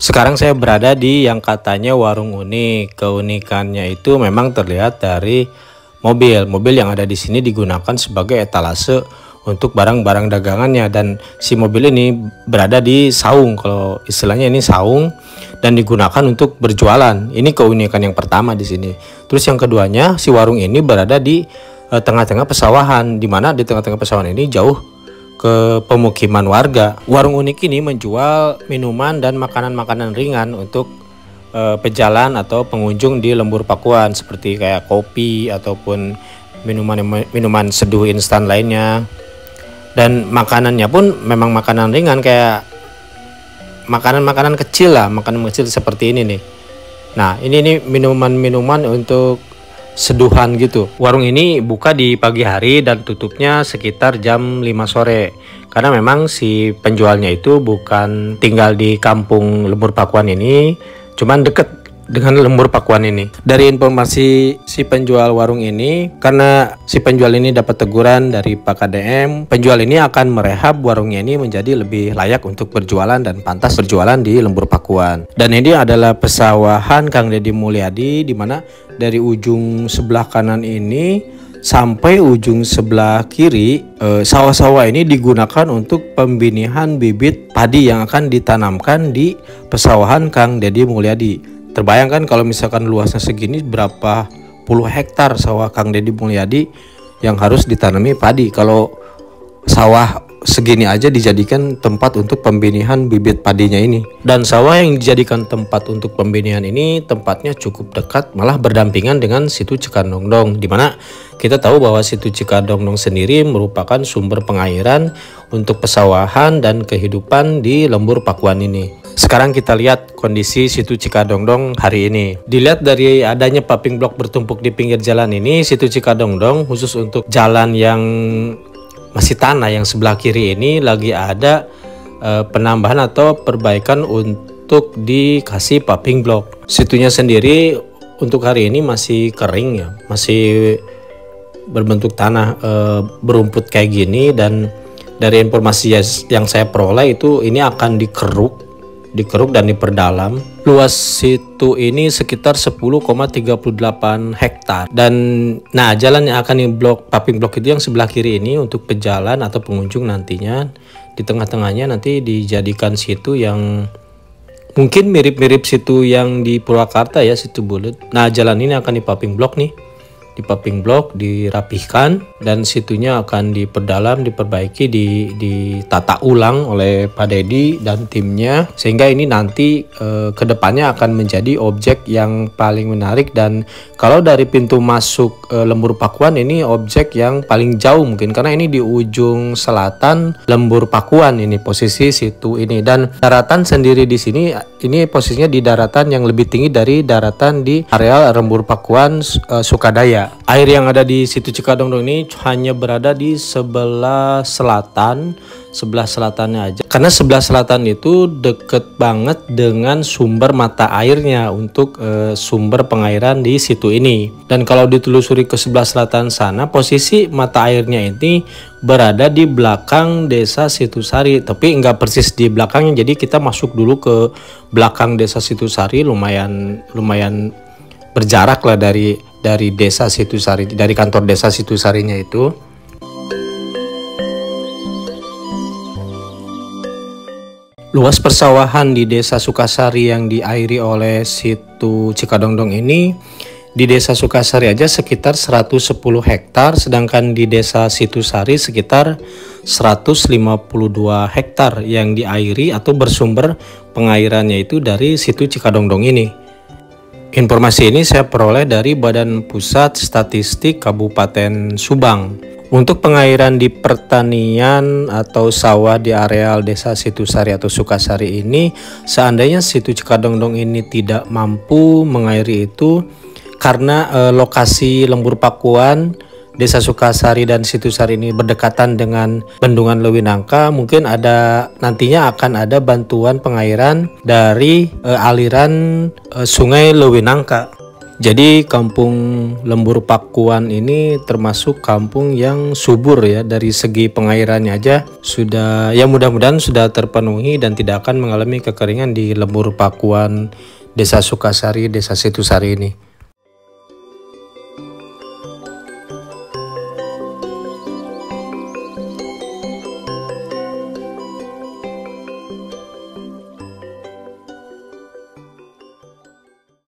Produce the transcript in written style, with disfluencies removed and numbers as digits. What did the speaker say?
Sekarang saya berada di yang katanya warung unik. Keunikannya itu memang terlihat dari mobil. Mobil yang ada di sini digunakan sebagai etalase untuk barang-barang dagangannya, dan si mobil ini berada di saung. Kalau istilahnya ini saung dan digunakan untuk berjualan. Ini keunikan yang pertama di sini. Terus yang keduanya, si warung ini berada di tengah-tengah pesawahan, di mana di tengah-tengah pesawahan ini jauh ke pemukiman warga. Warung unik ini menjual minuman dan makanan-makanan ringan untuk pejalan atau pengunjung di Lembur Pakuan, seperti kayak kopi ataupun minuman seduh instan lainnya. Dan makanannya pun memang makanan ringan, kayak makanan-makanan kecil lah, makanan kecil seperti ini nih. Nah, ini nih minuman-minuman untuk seduhan gitu. Warung ini buka di pagi hari dan tutupnya sekitar jam 5 sore. Karena memang si penjualnya itu bukan tinggal di kampung Lembur Pakuan ini, cuman deket dengan Lembur Pakuan ini. Dari informasi si penjual warung ini, karena si penjual ini dapat teguran dari Pak KDM, penjual ini akan merehab warungnya ini menjadi lebih layak untuk berjualan dan pantas berjualan di Lembur Pakuan. Dan ini adalah pesawahan Kang Deddy Mulyadi, di mana dari ujung sebelah kanan ini sampai ujung sebelah kiri, sawah-sawah ini digunakan untuk pembenihan bibit padi yang akan ditanamkan di pesawahan Kang Deddy Mulyadi. Terbayangkan kalau misalkan luasnya segini, berapa puluh hektar sawah Kang Deddy Mulyadi yang harus ditanami padi. Kalau sawah segini aja dijadikan tempat untuk pembenihan bibit padinya ini. Dan sawah yang dijadikan tempat untuk pembenihan ini tempatnya cukup dekat, malah berdampingan dengan situ Cikadongdong, dimana kita tahu bahwa situ Cikadongdong sendiri merupakan sumber pengairan untuk pesawahan dan kehidupan di Lembur Pakuan ini. Sekarang kita lihat kondisi situ Cikadongdong hari ini. Dilihat dari adanya paving block bertumpuk di pinggir jalan ini, situ Cikadongdong khusus untuk jalan yang masih tanah yang sebelah kiri ini lagi ada penambahan atau perbaikan untuk dikasih paving block. Situnya sendiri untuk hari ini masih kering ya, masih berbentuk tanah berumput kayak gini. Dan dari informasi yang saya peroleh itu ini akan dikeruk dan diperdalam. Luas situ ini sekitar 10,38 hektar. Dan nah, jalan yang akan diblok, paving block itu yang sebelah kiri ini untuk pejalan atau pengunjung nantinya. Di tengah-tengahnya nanti dijadikan situ yang mungkin mirip-mirip situ yang di Purwakarta ya, situ bulat. Nah, jalan ini akan di paving block nih. Di paving block dirapihkan dan situnya akan diperdalam, diperbaiki, ditata ulang oleh Pak Deddy dan timnya, sehingga ini nanti kedepannya akan menjadi objek yang paling menarik. Dan kalau dari pintu masuk Lembur Pakuan, ini objek yang paling jauh mungkin, karena ini di ujung selatan Lembur Pakuan ini posisi situ ini. Dan daratan sendiri di sini ini posisinya di daratan yang lebih tinggi dari daratan di areal Lembur Pakuan Sukadaya. Air yang ada di situ Cikadongdong ini hanya berada di sebelah selatannya aja, karena sebelah selatan itu deket banget dengan sumber mata airnya untuk sumber pengairan di situ ini. Dan kalau ditelusuri ke sebelah selatan sana, posisi mata airnya ini berada di belakang desa Situsari, tapi nggak persis di belakangnya. Jadi kita masuk dulu ke belakang desa Situsari, lumayan berjarak lah dari desa Situsari, dari kantor desa Situsarinya itu. Luas persawahan di desa Sukasari yang diairi oleh situ Cikadongdong ini, di desa Sukasari aja sekitar 110 hektar, sedangkan di desa Situsari sekitar 152 hektar yang diairi atau bersumber pengairannya itu dari situ Cikadongdong ini. Informasi ini saya peroleh dari Badan Pusat Statistik Kabupaten Subang. Untuk pengairan di pertanian atau sawah di areal desa Situsari atau Sukasari ini, seandainya situ Cikadongdong ini tidak mampu mengairi itu, karena lokasi Lembur Pakuan, desa Sukasari dan Situsari ini berdekatan dengan Bendungan Lewinangka, mungkin nantinya akan ada bantuan pengairan dari aliran sungai Lewinangka. Jadi kampung Lembur Pakuan ini termasuk kampung yang subur ya, dari segi pengairannya aja sudah ya, mudah-mudahan sudah terpenuhi dan tidak akan mengalami kekeringan di Lembur Pakuan, Desa Sukasari, Desa Situsari ini.